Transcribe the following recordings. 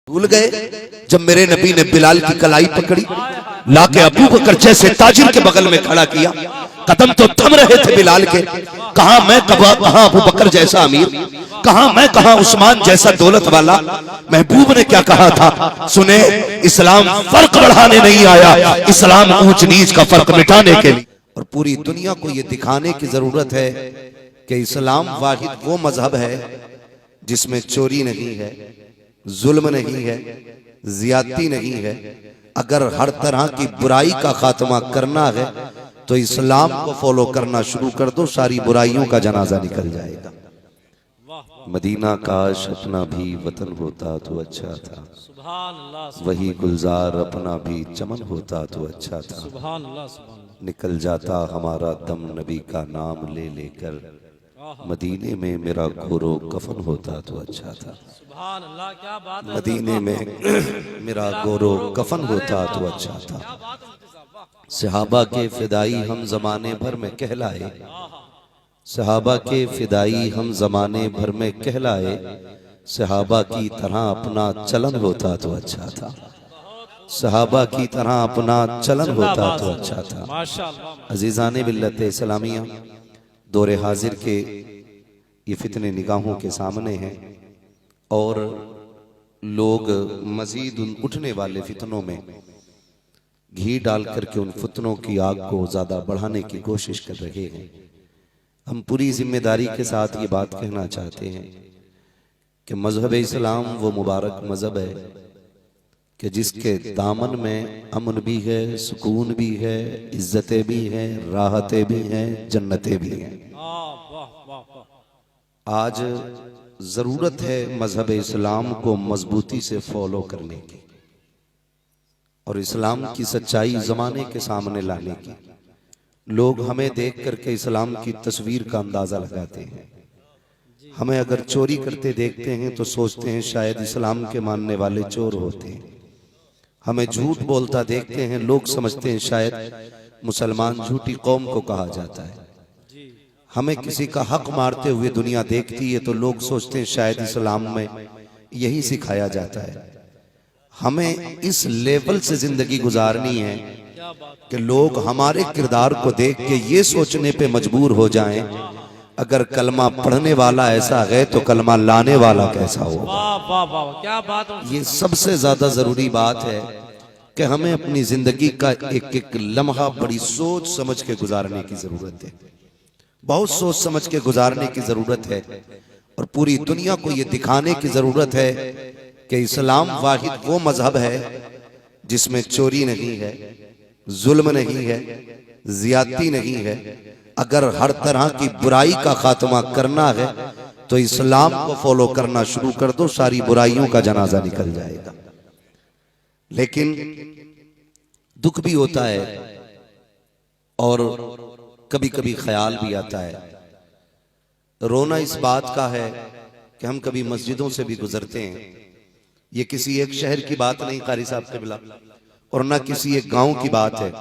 भूल गए जब मेरे नबी ने बिलाल की कलाई पकड़ी, लाके अबू बकर जैसे ताजिर के बगल में खड़ा किया। कदम तो थम रहे थे बिलाल के, कहा मैं कहा अबू बकर जैसा अमीर, कहा मैं कहा उस्मान जैसा दौलत वाला। महबूब ने क्या कहा था सुने, इस्लाम फर्क बढ़ाने नहीं आया, इस्लाम ऊंच नीच का फर्क मिटाने के लिए। और पूरी दुनिया को यह दिखाने की जरूरत है कि इस्लाम वाहिद वो मजहब है जिसमें चोरी नहीं है, जुल्म नहीं है, ज्यादती नहीं है। अगर हर तरह की बुराई का खात्मा करना है तो इस्लाम को फॉलो करना शुरू कर दो, सारी बुराइयों का जनाजा निकल जाएगा। मदीना काश अपना भी वतन होता तो अच्छा था, वही गुलजार अपना भी चमन होता तो अच्छा था। निकल जाता हमारा दम नबी का नाम ले लेकर, मदीने में मेरा गोरो कफन होता तो अच्छा था। मदीने में मेरा गोरो कफन होता तो अच्छा था। सहाबा के फिदाई हम जमाने भर में कहलाए, सहाबा के फिदाई हम जमाने भर में कहलाए। सहाबा की तरह अपना चलन होता तो अच्छा था, सहाबा की तरह अपना चलन होता तो अच्छा था। अजीजाने बिल्लत इस्लामिया, दौरे हाजिर के ये फितने निगाहों के सामने हैं और लोग मजीद उन उठने वाले फितनों में घी डाल करके उन फितनों की आग को ज्यादा बढ़ाने की कोशिश कर रहे हैं। हम पूरी जिम्मेदारी के साथ ये बात कहना चाहते हैं कि मजहब इस्लाम वो मुबारक मजहब है कि जिसके दामन में अमन भी है, सुकून भी है, इज्जतें भी हैं, राहतें भी हैं, जन्नतें भी हैं। आज जरूरत है मजहब इस्लाम को मजबूती से फॉलो करने की और इस्लाम की सच्चाई जमाने के सामने लाने की। लोग हमें देख करके इस्लाम की तस्वीर का अंदाजा लगाते हैं। हमें अगर चोरी करते देखते हैं तो सोचते हैं शायद इस्लाम के मानने वाले चोर होते हैं। हमें झूठ बोलता देखते हैं, लोग समझते हैं शायद मुसलमान झूठी कौम को कहा जाता है। हमें किसी का हक मारते हुए दुनिया देखती है तो लोग सोचते हैं शायद इस्लाम में यही सिखाया जाता है। हमें इस लेवल से जिंदगी गुजारनी है कि लोग हमारे किरदार को देख के ये सोचने पे मजबूर हो जाएं, अगर कलमा पढ़ने वाला ऐसा है तो कलमा लाने वाला कैसा होगा। क्या बात। ये सबसे ज्यादा जरूरी बात है कि हमें अपनी जिंदगी का एक एक लम्हा बड़ी सोच समझ के गुजारने की जरूरत है, बहुत सोच समझ के गुजारने की जरूरत है। और पूरी दुनिया को ये दिखाने की जरूरत है कि इस्लाम वाहिद वो मजहब है जिसमें चोरी नहीं है, जुल्म नहीं है, ज्यादती नहीं है। अगर हर तरह की बुराई का खात्मा करना है तो इस्लाम को फॉलो करना शुरू कर दो, सारी बुराइयों का जनाजा निकल जाएगा। लेकिन दुख भी होता है और कभी कभी ख्याल भी आता है। रोना इस बात का है कि हम कभी मस्जिदों से भी गुजरते हैं। ये किसी एक शहर की बात नहीं कारी साहब क़िबला, और ना किसी एक गांव की बात है।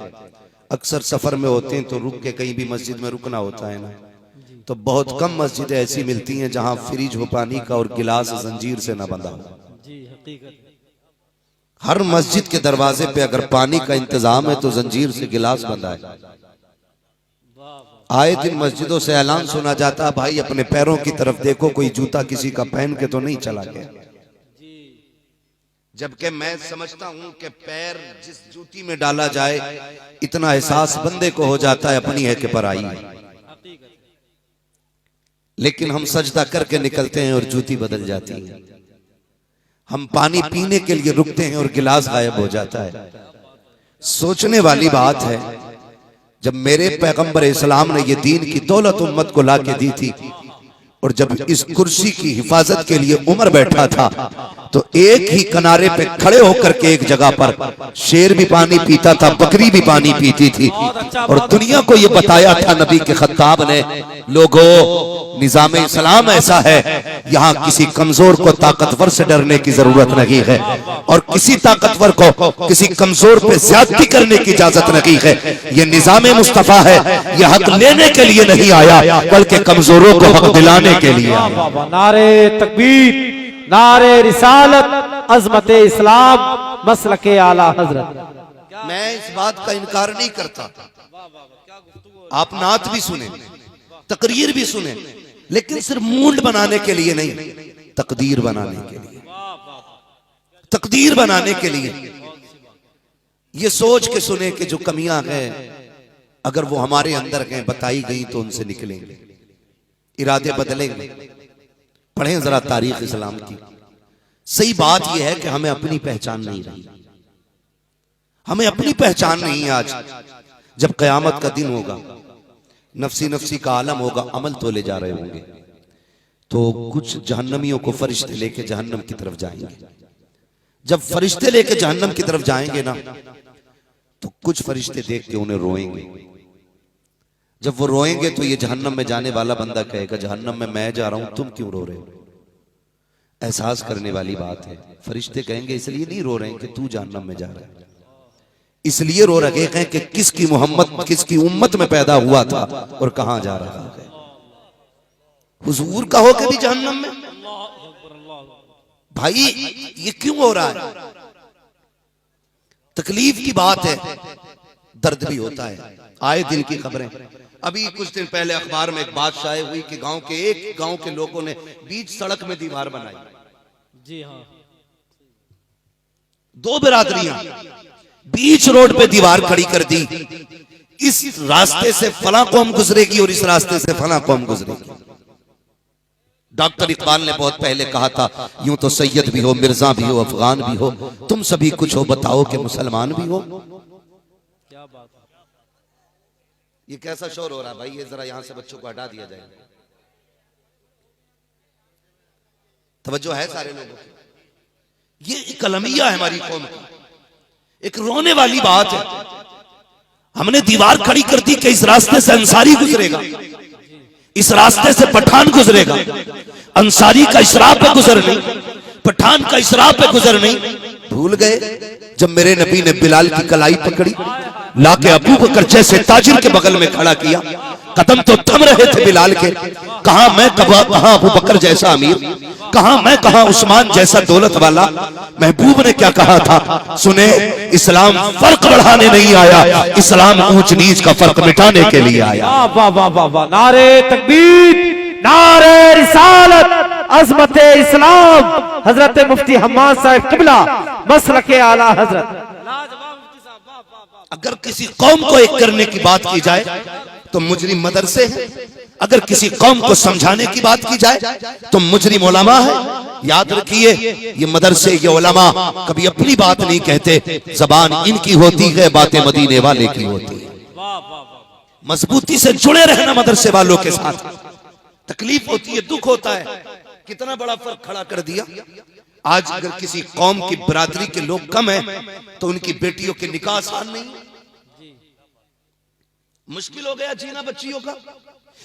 अक्सर सफर में होते हैं तो रुक के कहीं भी मस्जिद में रुकना होता है ना, तो बहुत कम मस्जिदें ऐसी मिलती हैं जहां फ्रिज हो पानी का और गिलास जंजीर से ना बंधा हो। हर मस्जिद के दरवाजे पे अगर पानी का इंतजाम है तो जंजीर से गिलास बंधा है। आए दिन मस्जिदों से ऐलान सुना जाता, भाई अपने पैरों की तरफ देखो, कोई जूता किसी का पहन के तो नहीं चला गया। जबकि मैं समझता हूं कि पैर जिस जूती में डाला जाए इतना एहसास बंदे को हो जाता है अपनी है कि पराई है। लेकिन हम सजदा करके निकलते हैं और जूती बदल जाती है। हम पानी पीने के लिए रुकते हैं और गिलास गायब हो जाता है। सोचने वाली बात है, जब मेरे पैगंबर इस्लाम ने ये दीन की दौलत उम्मत को ला के दी थी और जब इस कुर्सी की हिफाजत के लिए उमर बैठा था तो एक ही किनारे पे खड़े होकर के एक जगह पर शेर भी पानी पीता था, बकरी भी पानी पीती थी। और दुनिया को ये बताया था नबी के खत्ताब ने, लोगों निजाम इस्लाम ऐसा है, यहाँ किसी कमजोर को ताकतवर से डरने की जरूरत नहीं है और किसी ताकतवर को किसी कमजोर पे ज्यादती करने की इजाजत नहीं है। ये निजाम मुस्तफा है, यह हक लेने के लिए नहीं आया बल्कि कमजोरों को हक दिलाने के लिए। नारे तकबीर, नारे रिसालत, अजमत इस्लाम मसलक आला हजरत। मैं इस बात का इनकार नहीं करता, आप नात भी सुने, तकरीर भी सुने, लेकिन सिर्फ मूड बनाने के लिए नहीं, तकदीर बनाने के लिए, तकदीर बनाने के लिए। ये सोच के सुने कि जो कमियां हैं अगर वो हमारे अंदर हैं, बताई गई तो उनसे निकलेंगे, इरादे बदलेंगे। पढ़ें जरा तारीख इस्लाम की। सही बात यह है कि हमें अपनी पहचान नहीं रही, हमें अपनी पहचान नहीं है। आज जब कयामत का दिन होगा, नफसी नफसी का आलम होगा, अमल तो ले जा रहे होंगे, तो कुछ जहन्नमियों को फरिश्ते लेके जहन्नम की तरफ जाएंगे। जब फरिश्ते लेके जहन्नम की तरफ जाएंगे ना, तो कुछ फरिश्ते देख के उन्हें रोएंगे। जब वो रोएंगे तो ये जहन्नम में जाने वाला बंदा कहेगा, जहन्नम में मैं जा रहा हूं, तुम क्यों रो रहे हो? एहसास करने वाली बात है। फरिश्ते कहेंगे इसलिए नहीं रो रहे हैं कि तू जहन्नम में जा रहा है, इसलिए रो रहे हैं कि किसकी मोहम्मद किसकी उम्मत में पैदा हुआ था और कहां जा रहा है। हुजूर का हो के भी जहन्नम में। भाई ये क्यों हो रहा है? तकलीफ की बात है, दर्द भी होता है। आए दिन की खबरें, अभी कुछ दिन पहले अखबार में एक बात शाये हुई कि एक गांव के लोगों ने बीच सड़क में दीवार बनाई। जी हाँ, दो बिरादरियां बीच रोड पे दीवार खड़ी कर दी। इस रास्ते से फला कौम गुजरेगी और इस रास्ते से फला कौम गुजरेगी। डॉक्टर इकबाल ने बहुत पहले कहा था, यूं तो सैयद भी हो, मिर्जा भी हो, अफगान भी हो, तुम सभी कुछ हो, बताओ कि मुसलमान भी हो। क्या बात है। ये कैसा शोर हो रहा है भाई? ये जरा यहां से बच्चों को हटा दिया जाए। तवज्जो है सारे लोगों की? ये एक अलमिया है हमारी कौम का, एक रोने वाली बात है। हमने दीवार खड़ी कर दी कि इस रास्ते से अंसारी गुजरेगा, इस रास्ते से पठान गुजरेगा। अंसारी का इसराफ पे गुजर नहीं, पठान का इसराफ पे गुजर नहीं। भूल गए जब मेरे नबी ने बिलाल की कलाई पकड़ी, लाके अबू बकर जैसे ताजिर के बगल में खड़ा किया, कदम तो थम रहे थे बिलाल के। कहां मैं, कहां अबू बकर जैसा अमीर, कहां मैं, कहां उस्मान जैसा दौलत वाला। महबूब ने क्या कहा था सुने, इस्लाम फर्क बढ़ाने नहीं आया, इस्लाम ऊंच नीच का फर्क मिटाने के लिए आया। वाह वाह वाह वाह, नारे तकबीर, नारे रिसालत, अज़मत इस्लाम, हजरत मुफ्ती हम्माद साहब किबला मसलक आला हजरत। अगर किसी कौम को एक करने की बात की जाए तो मुजरिम मदरसे हैं, अगर किसी कौम को समझाने की बात की जाए तो मुजरिम उलमा है। याद रखिए, ये मदरसे, ये उलमा कभी अपनी बात नहीं कहते, जबान इनकी होती है, बातें मदीने वाले की होती है। मजबूती से जुड़े रहना मदरसे वालों के साथ। तकलीफ होती है, दुख होता है, कितना बड़ा फर्क खड़ा कर दिया। आज अगर किसी कौम की बरादरी के लोग कम हैं तो उनकी बेटियों के निकाह आसान नहीं, मुश्किल हो गया जीना बच्चियों का।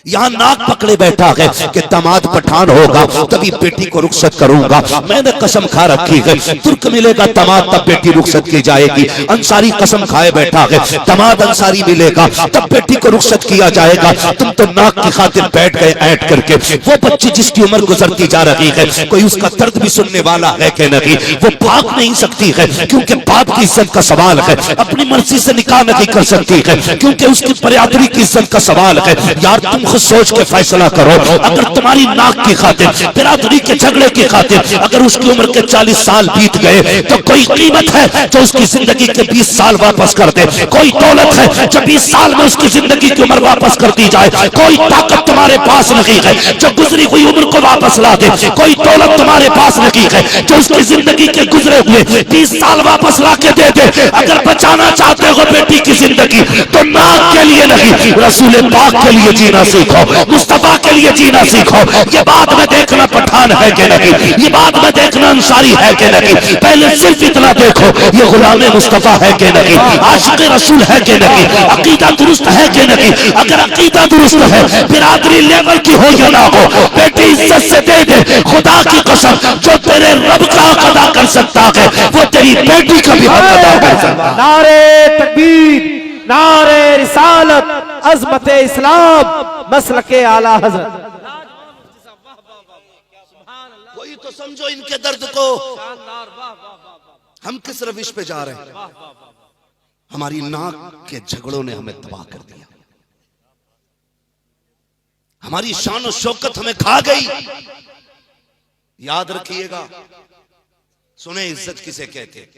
यहाँ नाक पकड़े बैठा है कि दामाद पठान होगा तभी बेटी को रुखसत करूंगा। मैंने कसम खा रखी है, तुर्क मिलेगा दामाद तब बेटी रुखसत की जाएगी। अंसारी कसम खाए बैठा है, दामाद अंसारी मिलेगा तब बेटी को रुखसत किया जाएगा। तुम तो नाक की खातिर बैठ गए ऐट करके। वो बच्ची जिसकी उम्र गुजरती जा रही है, कोई उसका दर्द भी सुनने वाला है कि नहीं? वो भाग नहीं सकती है क्योंकि बाप की इज्जत का सवाल है। अपनी मर्जी से निकाह नहीं कर सकती है क्योंकि उसकी बरादरी की इज्जत का सवाल है। यार तुम खुद सोच के फैसला करो, अगर तुम्हारी नाक की खातिर, बिरादरी के झगड़े की खातिर अगर उसकी उम्र के 40 साल बीत गए तो कोई कीमत है जो उसकी जिंदगी के 20 साल वापस कर दे? कोई दौलत है जो 20 साल में उसकी जिंदगी की उम्र वापस कर दी जाए? कोई ताकत तुम्हारे पास नहीं है जो गुजरी हुई उम्र को वापस ला दे? कोई दौलत तुम्हारे पास नहीं है जो उसकी जिंदगी के गुजरे हुए 20 साल वापस ला के दे दे? अगर बचाना चाहते हो बेटी की जिंदगी तो नाक के लिए नहीं, रसूल पाक के लिए जीना सीखो, मुस्तफा के लिए जीना सीखो। ये बात में देखना पठान है कि नहीं, ये बात में देखना अंसारी है कि नहीं, पहले सिर्फ इतना देखो ये गुलाम मुस्तफा है कि नहीं, आशिक रसूल है कि नहीं, अकीदा दुरुस्त है कि नहीं। अगर अकीदा दुरुस्त है, बिरादरी लेवल की हो या ना हो, बेटी इज्जत से दे दे। खुदा की कसम, जो तेरे रब का हक अदा कर सकता है वो तेरी बेटी का भी हक अदा कर सकता है। नारे तकबीर, नारे रिसालत, अज़मत इस्लाम, मसलक आला हजरत। कोई तो समझो इनके दर्द को। शानदार, वाह वाह वाह वाह, हम किस रविश पे जा रहे हैं? वाह वाह वाह, हमारी नाक के झगड़ों ने हमें तबाह कर दिया, हमारी शान और शौकत हमें खा गई। याद रखिएगा, सुने इज्जत किसे कहते हैं।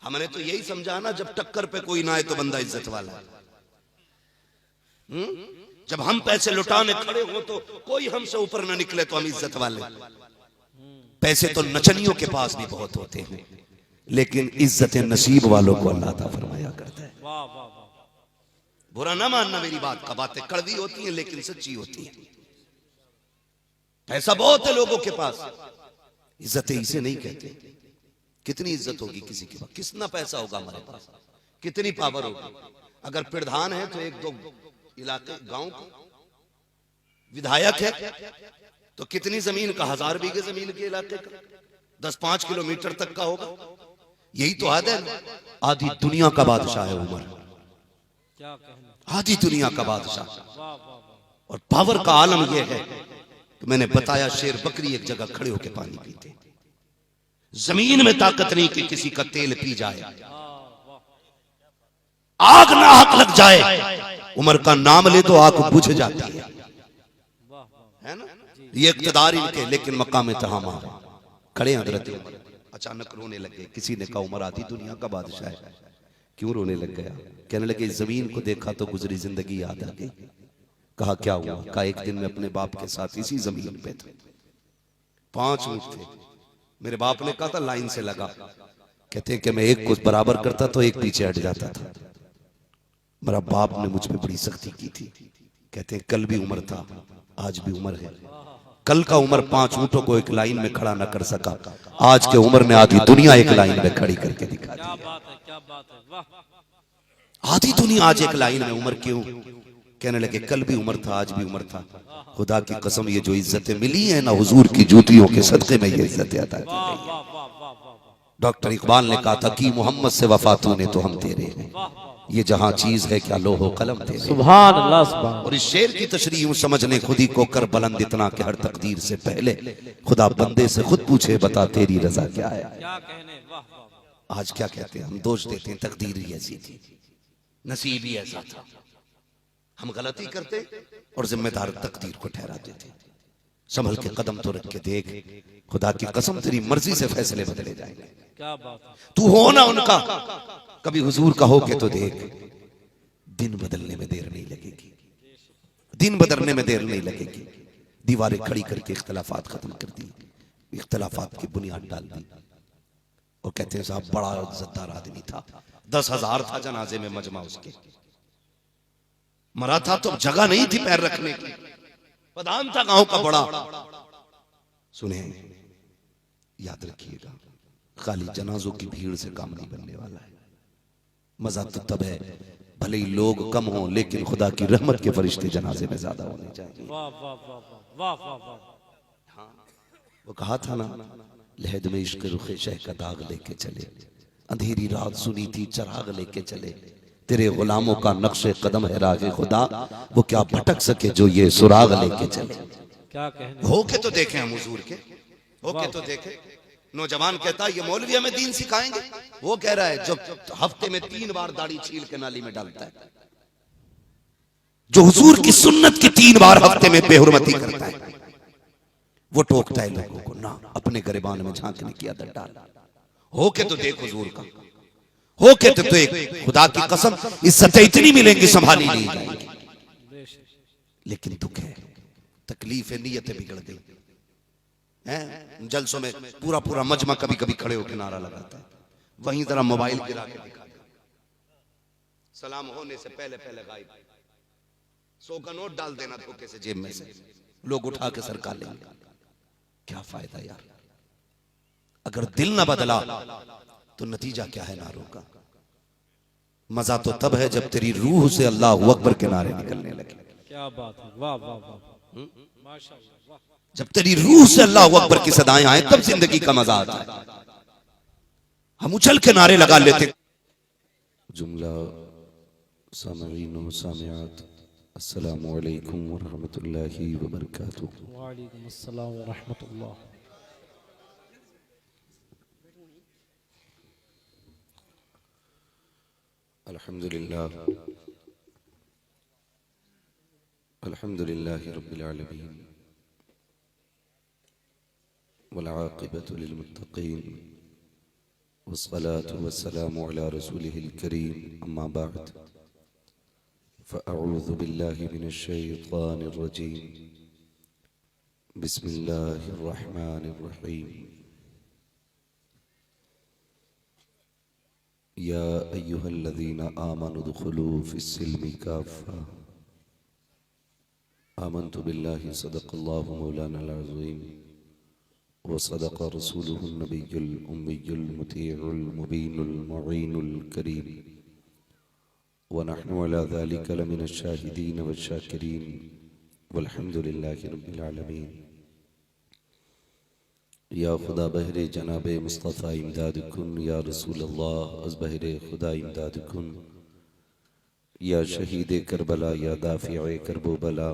हमने तो यही समझा ना, जब टक्कर पे कोई ना आए तो बंदा इज्जत वाला है। जब हम पैसे लुटाने खड़े हो तो कोई हमसे ऊपर ना निकले तो हम इज्जत वाले। पैसे तो नचनियों के पास भी बहुत होते हैं, लेकिन इज्जत नसीब वालों को अल्लाह ताला फरमाया करता है। वाह वाह वाह, बुरा ना मानना मेरी बात का, बातें कड़वी होती हैं लेकिन सच्ची होती हैं। पैसा बहुत है लोगों के पास, इज्जतें इसे नहीं कहते। कितनी इज्जत होगी किसी के पास, कितना पैसा होगा हमारे पास, कितनी पावर होगी। अगर प्रधान है तो एक दो इलाके गांव को, विधायक है तो कितनी जमीन का, 1000 बीघे जमीन के इलाके का, 10-5 किलोमीटर तक का होगा। यही तो हद है। आधी दुनिया का बादशाह है उमर, क्या कहना, आधी दुनिया का बादशाह। वाह वाह वाह, और पावर का आलम यह है कि मैंने बताया, शेर बकरी एक जगह खड़े होकर पानी पीते, जमीन में ताकत नहीं कि किसी का तेल पी जाए, आग ना हक लग जाए। उमर का नाम ले तो आग बुझ जाती है ना। ये इक़्तिदार इनके, लेकिन मकाम तहामा खड़े हजरत उमर अचानक रोने लगे। किसी ने कहा उमर आधी दुनिया का बादशाह है, क्यों रोने लग गया? कहने लगे जमीन को देखा तो गुजरी जिंदगी याद आ गई। कहा क्या हुआ? कहा एक दिन मैं अपने बाप के साथ इसी जमीन पे था, 5 ऊंट थे। मेरे बाप ने कहा था लाइन से लगा। कहते हैं कि मैं एक को बराबर करता तो एक पीछे हट जाता था। मेरा बाप ने मुझ पे बड़ी सख्ती की थी। कहते हैं कल भी उमर था, आज भी उमर है। कल का उमर 5 ऊंटों को एक लाइन में खड़ा ना कर सका, आज के उमर ने आधी दुनिया एक लाइन में खड़ी करके दिखा दी। क्या बात है, क्या बात है, वाह, आधी दुनिया आज एक लाइन में। उमर क्यों? कहने लगे कल भी उमर था, आज भी उमर था। खुदा की कसम, ये जो इज्जतें मिली है ना हुजूर की जूतियों के सदके में, ये इज्जतें अता की वाह गई। वाह वाह वाह वाह, डॉक्टर इकबाल ने कहा था कि मोहम्मद से वफा तूने तो हम तेरे हैं, ये जहां चीज है क्या लोहो कलम तेरे। सुभान अल्लाह, सुभान, और इस शेर की तशरीह यूं समझने, खुद ही को कर बुलंद इतना कि हर तकदीर से पहले खुदा बंदे से खुद पूछे बता तेरी रजा क्या है। क्या कहने, वाह वाह वाह, आज क्या कहते हैं हम? दोष देते हैं तकदीर ही ऐसी थी, नसीब ही ऐसा था। हम गलती करते और जिम्मेदार तकदीर को ठहरा देते। संभल के कदम तो रख के देख, खुदा की कसम तेरी मर्जी से फैसले बदले जाएंगे। क्या बात है, तू हो ना उनका, कभी हुजूर का हो के तो देख, दिन बदलने में देर नहीं लगेगी, दिन बदलने में देर नहीं लगेगी। दीवारें खड़ी करके इख्तलाफात खत्म कर दी, इख्तलाफात की बुनियाद डाल दी। और कहते हैं साहब बड़ा इज्जतदार आदमी था, 10,000 था जनाजे में मजमा उसके। मरा था तो जगह नहीं थी पैर रखने की, प्रधान था गांव का बड़ा। सुने, याद रखिएगा, खाली जनाजों की भीड़ से काम नहीं बनने वाला है। मजा तो तब है भले ही लोग कम हों, लेकिन खुदा की रहमत के फरिश्ते जनाजे में ज्यादा होने चाहिए। वाह वाह वाह वाह, वाह वाह वाह, वो कहा था ना, लहद में इश्क रुखे शह का दाग लेके चले, अंधेरी रात सुनी थी चराग लेके चले, तेरे गुलामों का नक्शे कदम है रागे खुदा, वो क्या भटक सके जो ये सुराग लेके चले। क्या कहने, होके तो देखे हम हुजूर के, होके तो देखे। नौजवान कहता है ये मौलवी हमें दीन सिखाएंगे। वो कह रहा है जो हफ्ते में 3 बार दाढ़ी छील के नाली में डालता है, जो हुजूर की सुन्नत की 3 बार हफ्ते में बेहुरमती करता है, वो टोकता है लोगों को ना अपने गरिबान में झांकने की आदत डाल। होके तो देख हुजूर का, होके तो देख। खुदा की कसम इज्जतें इतनी मिलेंगी संभाली नहीं जाएंगी। लेकिन दुख है, तकलीफ है, नीयतें बिगड़ गई हैं। जलसों में पूरा पूरा मजमा कभी कभी खड़े होकर नारा लगाता है, वहीं जरा मोबाइल गिरा के दिखा दे, सलाम होने से पहले पहले गायब, 100 का नोट डाल देना धोखे से जेब में से, लोग उठा के सरका लेंगे। क्या फायदा यार? अगर दिल ना बदला तो नतीजा क्या है नारों का? मजा तो तब है जब तेरी रूह से अल्लाह अकबर के नारे निकलने लगे। क्या बात है, वाह वाह वाह, माशाअल्लाह, वाह, जब तेरी रूह से अल्लाह अकबर की सदाएं आए तब जिंदगी का मजा आता है। हम उछल के नारे लगा लेते। जुमला सामईन व सामियात, अस्सलामु अलैकुम व रहमतुल्लाहि व बरकातुहू। वालेकुम अस्सलाम व रहमतुल्लाह। अल्हम्दुलिल्लाह रब्बिल आलमीन वल आक़िबतु लिल मुत्तक़ीन वस्सलातु वस्सलामु अला रसूलिहिल करीम अम्मा बअद फ़अऊज़ु बिल्लाहि मिनश शैतानिर रजीम बिस्मिल्लाहिर रहमानिर रहीम या अय्युहल्लज़ीना आमनु उदख़ुलू फ़िस्सिल्मि काफ़्फ़ा आमन्तु बिल्लाहि सदक़ल्लाहु मौलानाल अज़ीम व सदक़ रसूलुहुन नबियुल उम्मियुल मुतीउल मुबीनुल मुईनुल करीम व नहनु अला ज़ालिका लमिनश शाहिदीन वश्शाकिरीन वल्हम्दुलिल्लाहि रब्बिल आलमीन। या खुदा बहरे जनाबे मुस्तफ़ा इमदाद कुन, या रसूल अल्लाह अज़ बहरे खुदा इमदाद कुन, या शहीद करबला, या दाफ़िए करबो बला,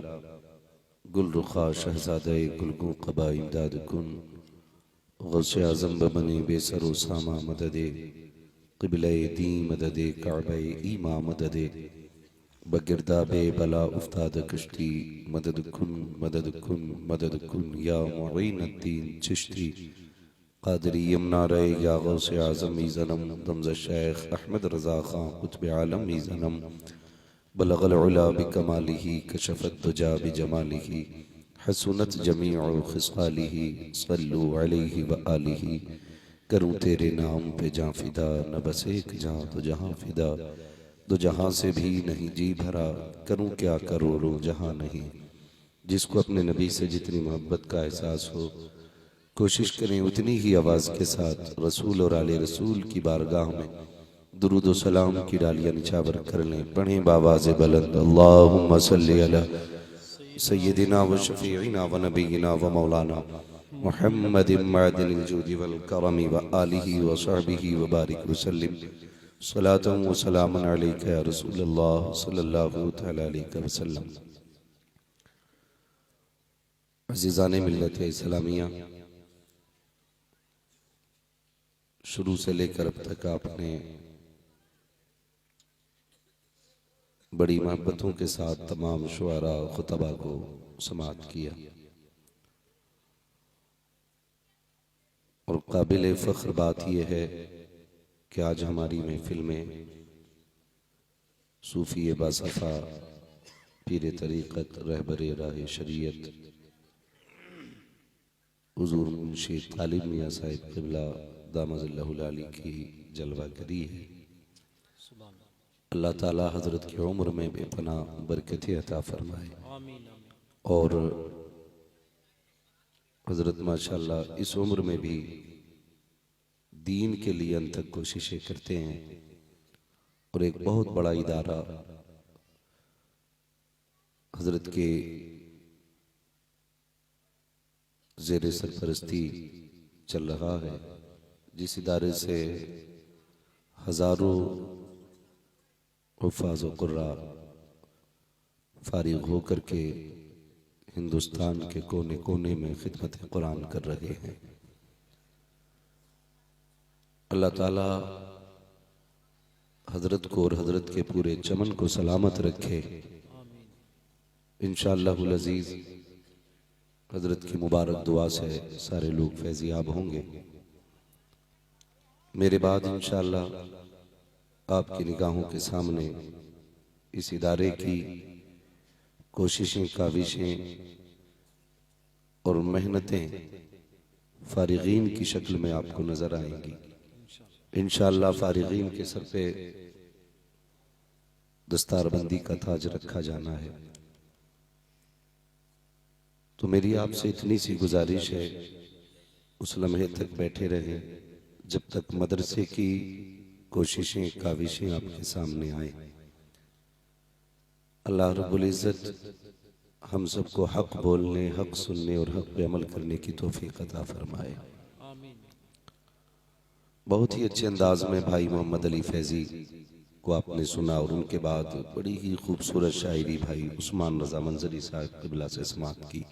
गुल रुखा शहज़ादे गुलगू क़बा इमदाद कुन, गौसे आज़म बने बेसरो सामा मददे, क़िबले दी मददे, काबे ईमा मददे, बगिरदाबे बला उफ्ताद कश्ती मदद कुन मदद कुन मदद कुन, या मुईनुद्दीन चिश्ती क़ादरी यमुना रे, या गौसे आज़म ज़नम दमज़ शेख अहमद रज़ा ख़ां क़ुत्ब आलम ज़नम बलगल उला बिकमालिही कशफ़त दुजा बिजमालिही हसनत जमीउ खिसालिही सल्लु अलैहि व आलिही। करूँ तेरे नाम पे जाँ फिदा, न बस एक जाँ तो जहाँ फिदा, दो जहाँ से भी नहीं जी भरा, करूँ क्या करोड़ों जहाँ नहीं। जिसको अपने नबी से जितनी मोहब्बत का एहसास हो, कोशिश करें उतनी ही आवाज़ के साथ रसूल और आले रसूल की बारगाह में दुरूद व सलाम की डालियाँ निछावर कर लें। पढ़ें बावाज़ बुलंद अल्लाहुम्मा सल्ली अला सय्यदिना व शफ़ीइना व नबीना व मौलाना मुहम्मदिन मअदिनिल जूदि वल करमी व आलिहि व सहबिहि व बारिक वसल्लिम सलातन व सलामन अलैका या रसूलल्लाह सल्लल्लाहु तआला अलैहि वसल्लम। अज़ीज़ान मिल्लत इस्लामिया, शुरू से लेकर अब तक आपने बड़ी मोहब्बतों के साथ तमाम शुआरा खुतबा को समाअत किया और काबिल फ़ख्र बात यह है कि आज हमारी महफिल में सूफ़ी बासफ़ा पीर तरीक़त रहबर राह शरीयत हुज़ूर मुंशी तालिब मियाँ साहिब क़िबला दामज़ल्लहुल आली की जलवागरी है। अल्लाह ताला हज़रत की उम्र में बेपनाह बरकतें अता फरमाए और हज़रत माशाअल्लाह इस उम्र में भी दीन के लिए अनथक कोशिशें करते हैं और एक बहुत बड़ा इदारा हज़रत के ज़ेरे सरपरस्ती चल रहा है, जिस इदारे से हज़ारों हुफ़ाज़ व क़ुर्रा फ़ारिग़ होकर के हिंदुस्तान के कोने कोने में खिदमत कुरान कर रहे हैं। अल्लाह ताला हज़रत को और हज़रत के पूरे चमन को सलामत रखे। इंशाअल्लाहुल अज़ीज़ हज़रत की मुबारक दुआ से सारे लोग फैज़याब होंगे। मेरे बाद इंशाअल्लाह आपकी निगाहों के सामने इस इदारे की कोशिशें, काविशें और मेहनतें फ़ारिग़ीन की शक्ल में आपको नज़र आएंगी। इंशाअल्लाह फ़ारिग़ीन के सर पे दस्तारबंदी का ताज रखा जाना है। तो मेरी आपसे इतनी सी गुजारिश है, उस लम्हे तक बैठे रहें जब तक मदरसे की कोशिशें, काविशें आपके सामने आए। अल्लाह रब्बुल इज़्ज़त हम सबको हक बोलने, हक सुनने और हक पे अमल करने की तौफीक अता फरमाए। बहुत ही अच्छे अंदाज में भाई मोहम्मद अली फैज़ी को आपने सुना और उनके बाद बड़ी ही खूबसूरत शायरी भाई उस्मान रज़ा मंजरी साहब क़िबला से समाअत की।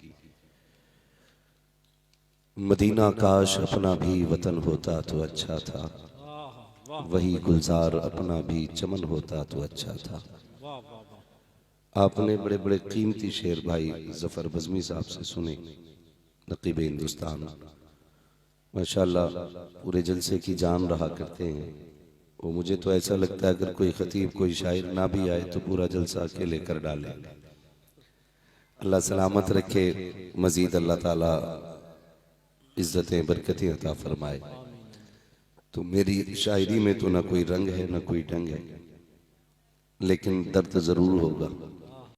मदीना काश अपना भी वतन होता तो अच्छा था, वही गुलजार अपना भी चमन होता तो अच्छा था। आपने बड़े बड़े कीमती शेर भाई जफर बज़मी साहब से सुने, नकीब हिंदुस्तान, माशाल्लाह पूरे जलसे की जान रहा करते हैं। वो मुझे तो ऐसा लगता है अगर कोई खतीब कोई शायर ना भी आए तो पूरा जलसा अकेले कर डाले। अल्लाह सलामत रखे, मजीद अल्लाह ताला इज्जतें बरकतें अता फरमाए। तो मेरी शायरी में तो ना कोई रंग है ना कोई ढंग है, लेकिन दर्द जरूर होगा।